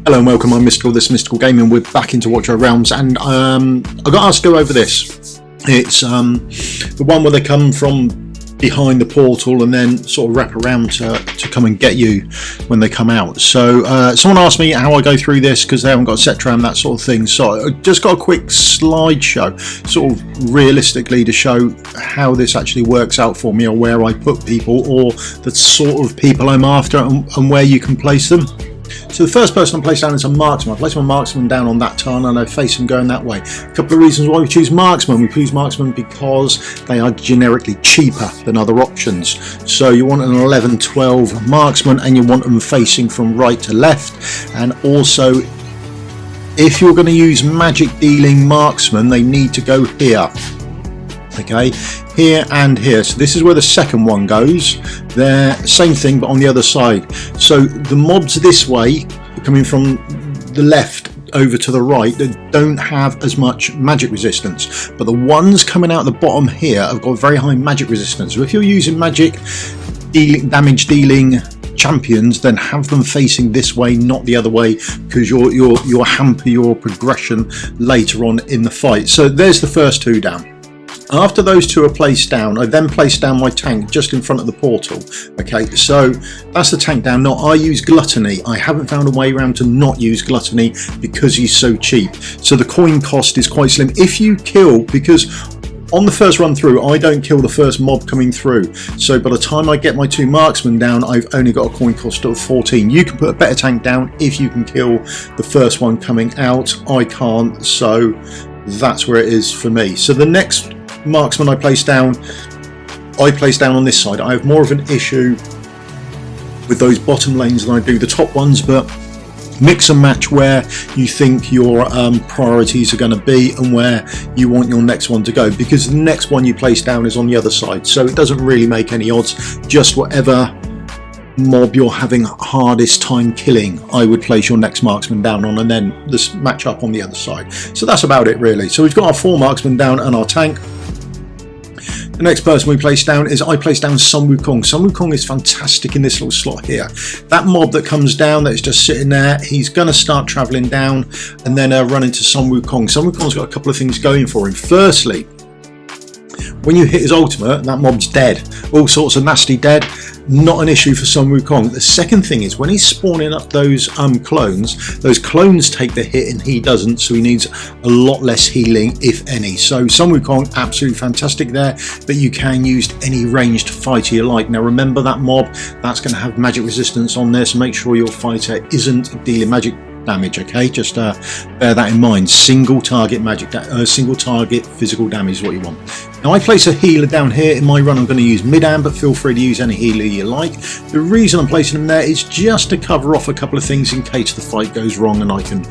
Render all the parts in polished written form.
Hello and welcome, I'm Mystical, this is Mystical Gaming. We're back into Watcher Realms, and I got asked to go over this. It's the one where they come from behind the portal and then sort of wrap around to come and get you when they come out. So someone asked me how I go through this because they haven't got set around that sort of thing. So I just got a quick slideshow, sort of realistically, to show how this actually works out for me, or where I put people, or the sort of people I'm after, and where you can place them. So the first person I place down is a marksman. I place my marksman down on that turn and I face him going that way. A couple of reasons why we choose marksman. We choose marksman because they are generically cheaper than other options. So you want an 11-12 marksman, and you want them facing from right to left. And also, if you're going to use magic dealing marksman, they need to go here. Okay, here and here. So this is where the second one goes. They're same thing but on the other side. So the mobs this way, coming from the left over to the right, that don't have as much magic resistance, but the ones coming out the bottom here have got very high magic resistance. So if you're using magic damage dealing champions, then have them facing this way, not the other way, because you'll hamper your progression later on in the fight. So there's the first two down. After those two are placed down, I then place down my tank just in front of the portal. Okay, so that's the tank down. Now, I use Gluttony. I haven't found a way around to not use Gluttony because he's so cheap. So the coin cost is quite slim. If you kill, because on the first run through, I don't kill the first mob coming through. So by the time I get my two marksmen down, I've only got a coin cost of 14. You can put a better tank down if you can kill the first one coming out. I can't, so that's where it is for me. So the next marksman I place down on this side. I have more of an issue with those bottom lanes than I do the top ones, but mix and match where you think your priorities are going to be and where you want your next one to go, because the next one you place down is on the other side, so it doesn't really make any odds. Just whatever mob you're having hardest time killing, I would place your next marksman down on, and then this match up on the other side. So that's about it really. So we've got our 4 marksmen down and our tank. The next person we place down is, I place down Sun Wukong. Sun Wukong is fantastic in this little slot here. That mob that comes down, that's just sitting there, he's going to start travelling down and then run into Sun Wukong. Sun Wukong's got a couple of things going for him. Firstly, when you hit his ultimate, that mob's dead. All sorts of nasty dead. Not an issue for Sun Wukong. The second thing is, when he's spawning up those clones take the hit and he doesn't, so he needs a lot less healing, if any. So Sun Wukong, absolutely fantastic there, but you can use any ranged fighter you like. Now remember, that mob, that's going to have magic resistance on there, so make sure your fighter isn't dealing magic damage. Okay, just bear that in mind. Single target single target physical damage is what you want. Now I place a healer down here. In my run I'm going to use Midam, but feel free to use any healer you like. The reason I'm placing them there is just to cover off a couple of things in case the fight goes wrong and I can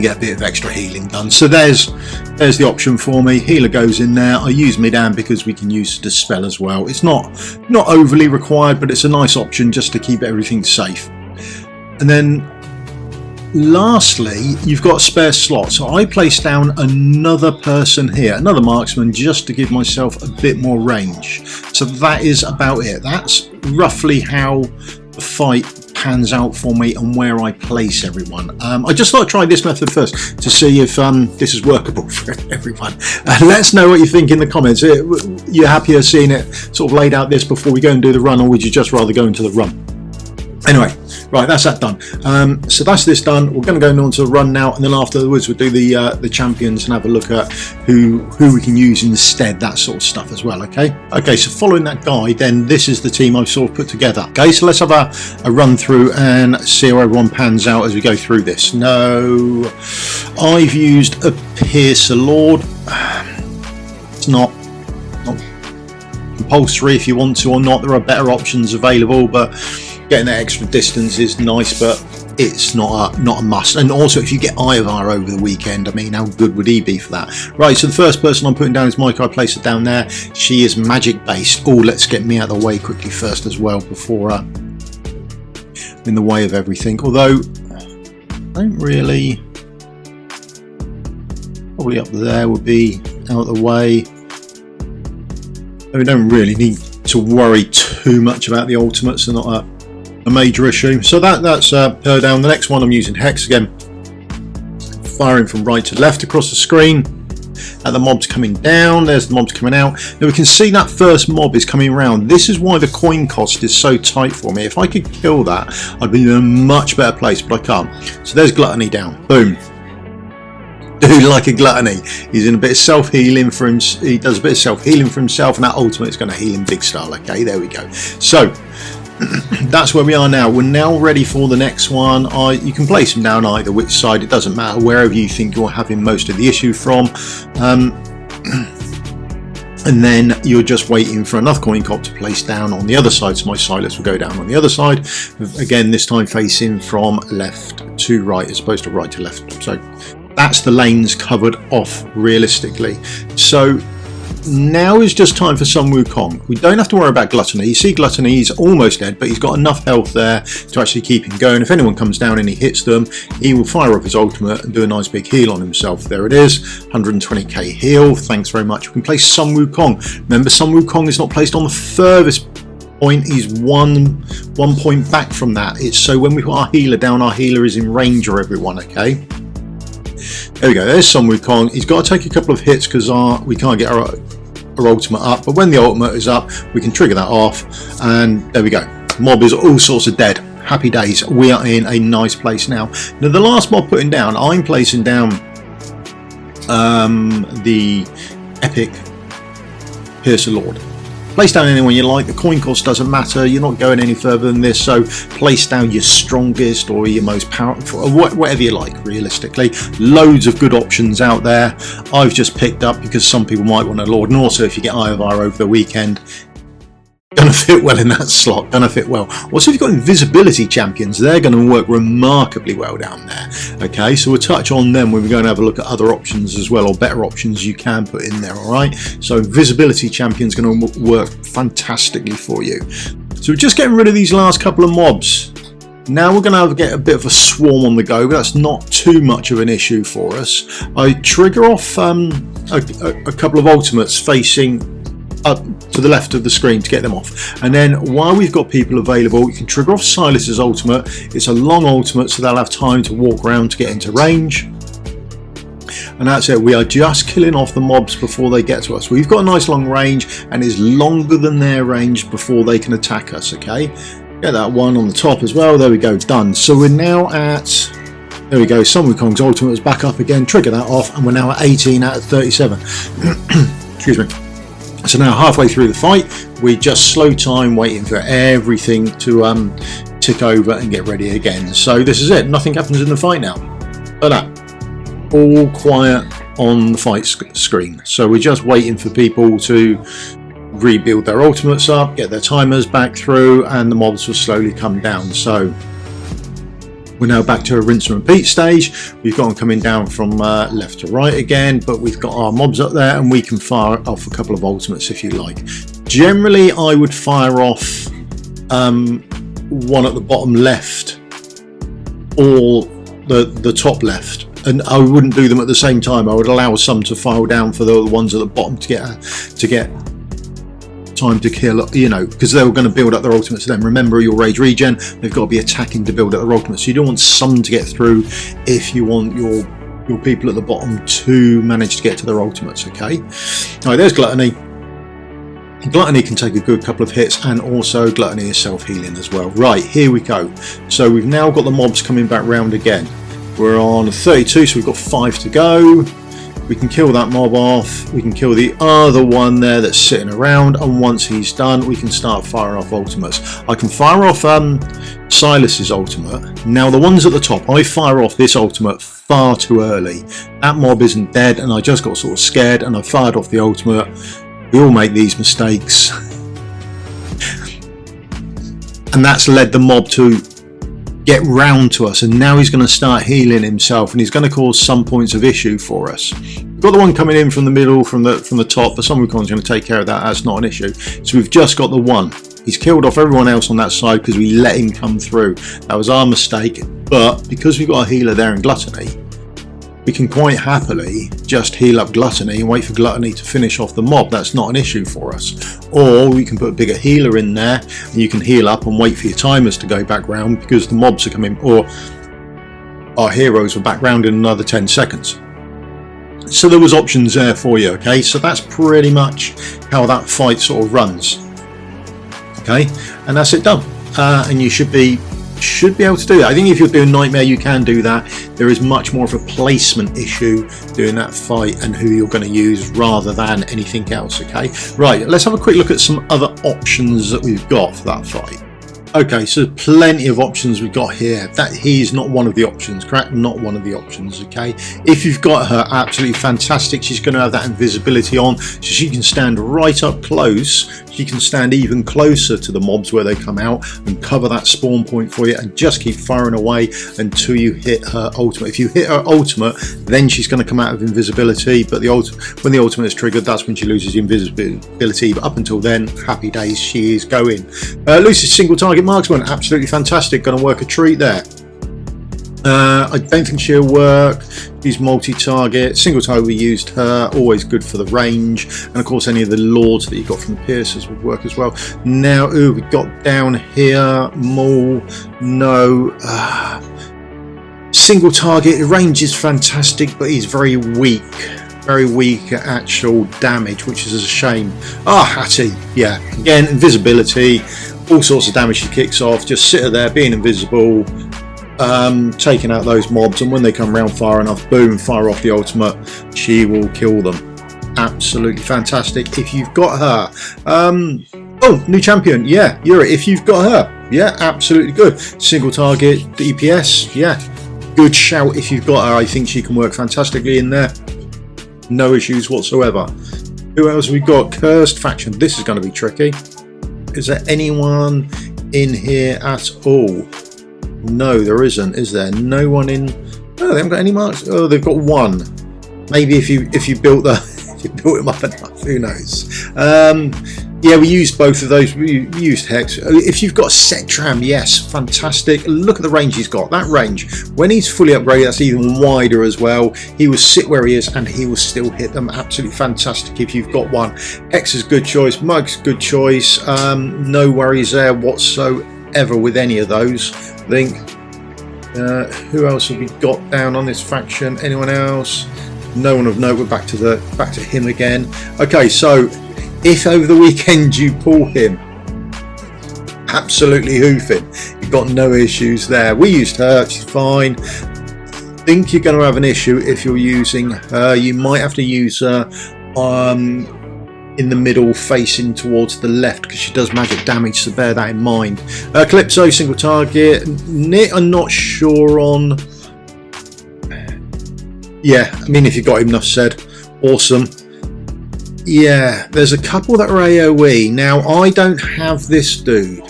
get a bit of extra healing done. So there's the option for me. Healer goes in there. I use Midam because we can use Dispel as well. It's not overly required, but it's a nice option just to keep everything safe. And then lastly, you've got a spare slot, so I place down another person here, another marksman, just to give myself a bit more range. So that is about it. That's roughly how the fight pans out for me and where I place everyone. I just thought I'd try this method first to see if this is workable for everyone. Let us know what you think in the comments. You're happier seeing it sort of laid out this before we go and do the run, or would you just rather go into the run? Anyway, right, that's that done. So that's this done. We're going to go on to the run now, and then afterwards we'll do the champions and have a look at who we can use instead, that sort of stuff as well. Okay, so following that guide, then this is the team I've sort of put together. Okay, so let's have a run through and see how everyone pans out as we go through this. No, I've used a Piercer Lord. It's not compulsory if you want to or not. There are better options available, but getting that extra distance is nice, but it's not a must. And also, if you get Ivar over the weekend, I mean, how good would he be for that? Right, so the first person I'm putting down is Mike. I place it down there. She is magic based. Oh, let's get me out of the way quickly first as well, before I'm in the way of everything. Although I don't really, probably up there would be out of the way. We don't really need to worry too much about the ultimates. They're not a major issue. So that's her down. The next one I'm using Hex again, firing from right to left across the screen. The mob's coming down, there's the mobs coming out. Now we can see that first mob is coming around. This is why the coin cost is so tight for me. If I could kill that, I'd be in a much better place, but I can't. So there's Gluttony down, boom. Dude, like a Gluttony, he's in a bit of self-healing for him. He does a bit of self-healing for himself, and that ultimate is going to heal him big style. Okay, there we go. So that's where we are now. We're now ready for the next one. You can place them down either which side, it doesn't matter, wherever you think you're having most of the issue from. And then you're just waiting for another coin cop to place down on the other side. So my Silas will go down on the other side, again this time facing from left to right as opposed to right to left. So that's the lanes covered off realistically. So now is just time for Sun Wukong. We don't have to worry about Gluttony. You see Gluttony, he's almost dead, but he's got enough health there to actually keep him going. If anyone comes down and he hits them, he will fire off his ultimate and do a nice big heal on himself. There it is, 120k heal. Thanks very much. We can place Sun Wukong. Remember, Sun Wukong is not placed on the furthest point. He's one point back from that. It's so when we put our healer down, our healer is in range of everyone, okay? There we go, there's Sun Wukong. He's got to take a couple of hits because we can't get our ultimate up, but when the ultimate is up we can trigger that off, and there we go. Mob is all sorts of dead. Happy days. We are in a nice place now. Now the last mob putting down, I'm placing down the epic Piercer Lord. Place down anyone you like, the coin cost doesn't matter, you're not going any further than this, so place down your strongest or your most powerful, or whatever you like realistically. Loads of good options out there. I've just picked up because some people might want a Lord, and also if you get Ivar over the weekend, gonna fit well in that slot, gonna fit well. Also if you've got invisibility champions, they're going to work remarkably well down there. Okay, so we'll touch on them when we're going to have a look at other options as well, or better options you can put in there. Alright, so invisibility champions going to work fantastically for you. So we're just getting rid of these last couple of mobs. Now we're going to get a bit of a swarm on the go, but that's not too much of an issue for us. I trigger off a couple of ultimates facing up to the left of the screen to get them off, and then while we've got people available, you can trigger off Silas's ultimate. It's a long ultimate, so they'll have time to walk around to get into range, and that's it. We are just killing off the mobs before they get to us. We've got a nice long range, and it's longer than their range before they can attack us. Okay, get that one on the top as well. There we go, done. So we're now at, there we go, Sun Wukong's ultimate is back up again, trigger that off, and we're now at 18 out of 37. Excuse me. So now halfway through the fight, we just slow time waiting for everything to tick over and get ready again. So this is it, nothing happens in the fight now. Look at that, all quiet on the fight screen. So we're just waiting for people to rebuild their ultimates up, get their timers back through, and the mobs will slowly come down. So we're now back to a rinse and repeat stage. We've got them coming down from left to right again, but we've got our mobs up there, and we can fire off a couple of ultimates if you like. Generally I would fire off one at the bottom left or the top left, and I wouldn't do them at the same time. I would allow some to file down for the ones at the bottom to get time to kill, you know, because they were going to build up their ultimates. Then remember, your rage regen, they've got to be attacking to build up their ultimates, so you don't want some to get through if you want your people at the bottom to manage to get to their ultimates. Okay, all right, there's Gluttony. Gluttony can take a good couple of hits, and also Gluttony is self-healing as well. Right, here we go. So we've now got the mobs coming back round again. We're on 32, so we've got 5 to go. We can kill that mob off, we can kill the other one there that's sitting around, and once he's done we can start firing off ultimates. I can fire off Silas's ultimate. Now the ones at the top, I fire off this ultimate far too early. That mob isn't dead and I just got sort of scared and I fired off the ultimate. We all make these mistakes. And that's led the mob to get round to us, and now he's going to start healing himself, and he's going to cause some points of issue for us. We've got the one coming in from the middle, from the top, but Sun Wukong's going to take care of that. That's not an issue. So we've just got the one. He's killed off everyone else on that side because we let him come through. That was our mistake, but because we've got a healer there in Gluttony, we can quite happily just heal up Gluttony and wait for Gluttony to finish off the mob. That's not an issue for us. Or we can put a bigger healer in there and you can heal up and wait for your timers to go back round because the mobs are coming, or our heroes are back round in another 10 seconds. So there was options there for you, okay? So that's pretty much how that fight sort of runs, okay? And that's it done. And you should be able to do that. I think if you're doing Nightmare, you can do that. There is much more of a placement issue doing that fight and who you're going to use rather than anything else, okay? Right, let's have a quick look at some other options that we've got for that fight. Okay, so plenty of options we've got here. That he's not one of the options, correct? Not one of the options, okay? If you've got her, absolutely fantastic. She's going to have that invisibility on, so she can stand right up close. She can stand even closer to the mobs where they come out and cover that spawn point for you and just keep firing away until you hit her ultimate. If you hit her ultimate, then she's going to come out of invisibility, but when the ultimate is triggered, that's when she loses the invisibility. But up until then, happy days, she is going. Lucy's single target marksman, absolutely fantastic, going to work a treat there. I don't think she'll work. She's multi-target, single target. We used her, always good for the range, and of course any of the lords that you got from the piercers would work as well. Now, we got down here, Maul, no. Single target, range is fantastic, but he's very weak at actual damage, which is a shame. Hattie, yeah, again, invisibility, all sorts of damage she kicks off, just sit her there being invisible, taking out those mobs, and when they come around far enough, boom, fire off the ultimate, she will kill them. Absolutely fantastic if you've got her. New champion, yeah, Yuri, if you've got her, yeah, absolutely good. Single target DPS, yeah, good shout if you've got her. I think she can work fantastically in there, no issues whatsoever. Who else have we got? Cursed faction, this is going to be tricky. Is there anyone in here at all? No, there isn't, is there? No one in. Oh, they haven't got any marks. Oh, they've got one. Maybe if you built if you built him up enough, who knows? Yeah, we used both of those. We used Hex. If you've got Sectram, yes, fantastic. Look at the range he's got. That range, when he's fully upgraded, that's even wider as well. He will sit where he is and he will still hit them. Absolutely fantastic if you've got one. Hex is good choice. Mug's good choice. No worries there whatsoever with any of those, I think. Who else have we got down on this faction? Anyone else? No one of note. We're back to him again. Okay, so if over the weekend you pull him, absolutely hoofing. You've got no issues there. We used her, she's fine. I think you're going to have an issue if you're using her. You might have to use her in the middle, facing towards the left, because she does magic damage, so bear that in mind. Calypso, single target. Knit, I'm not sure on. Yeah, I mean, if you got him, enough said. Awesome. Yeah, there's a couple that are AoE. Now, I don't have this dude.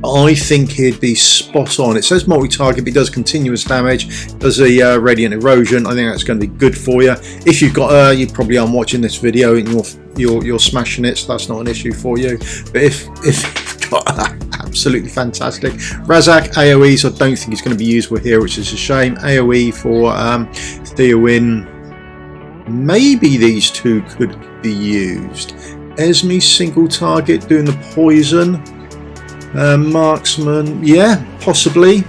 I think he'd be spot on. It says multi-target, but he does continuous damage, does a radiant erosion. I think that's going to be good for you. If you've got her, you probably aren't watching this video and you're smashing it, so that's not an issue for you. But if you've got her, absolutely fantastic. Razak, AoEs, I don't think he's going to be usable here, which is a shame. AoE for Theowin. Maybe these two could be used. Esme, single target, doing the poison. Marksman, yeah, possibly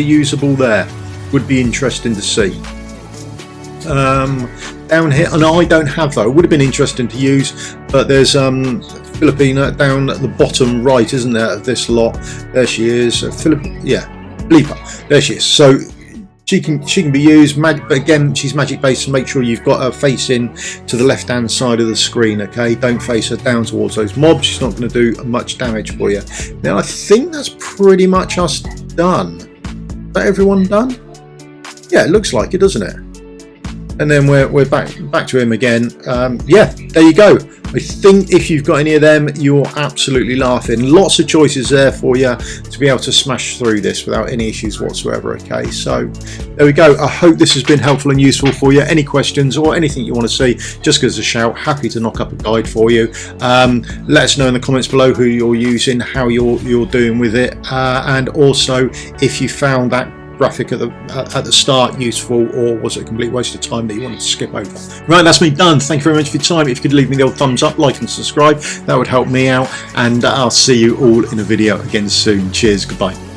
usable there. Would be interesting to see. Down here, and I don't have though. Would have been interesting to use, but there's Filipina down at the bottom right, isn't there, of this lot? There she is. Bleeper. There she is. So she can be used, but again, she's magic based, so make sure you've got her facing to the left hand side of the screen, okay? Don't face her down towards those mobs. She's not going to do much damage for you. Now I think that's pretty much us done. Is that everyone done? Yeah, it looks like it, doesn't it? And then we're back to him again. Yeah, there you go. I think if you've got any of them, you're absolutely laughing. Lots of choices there for you to be able to smash through this without any issues whatsoever. Okay, so there we go. I hope this has been helpful and useful for you. Any questions or anything you want to see, just give us a shout. Happy to knock up a guide for you. Let us know in the comments below who you're using, how you're doing with it, and also if you found that graphic at the start useful, or was it a complete waste of time that you wanted to skip over? Right, that's me done. Thank you very much for your time. If you could leave me the old thumbs up, like and subscribe, that would help me out, and I'll see you all in a video again soon. Cheers, goodbye.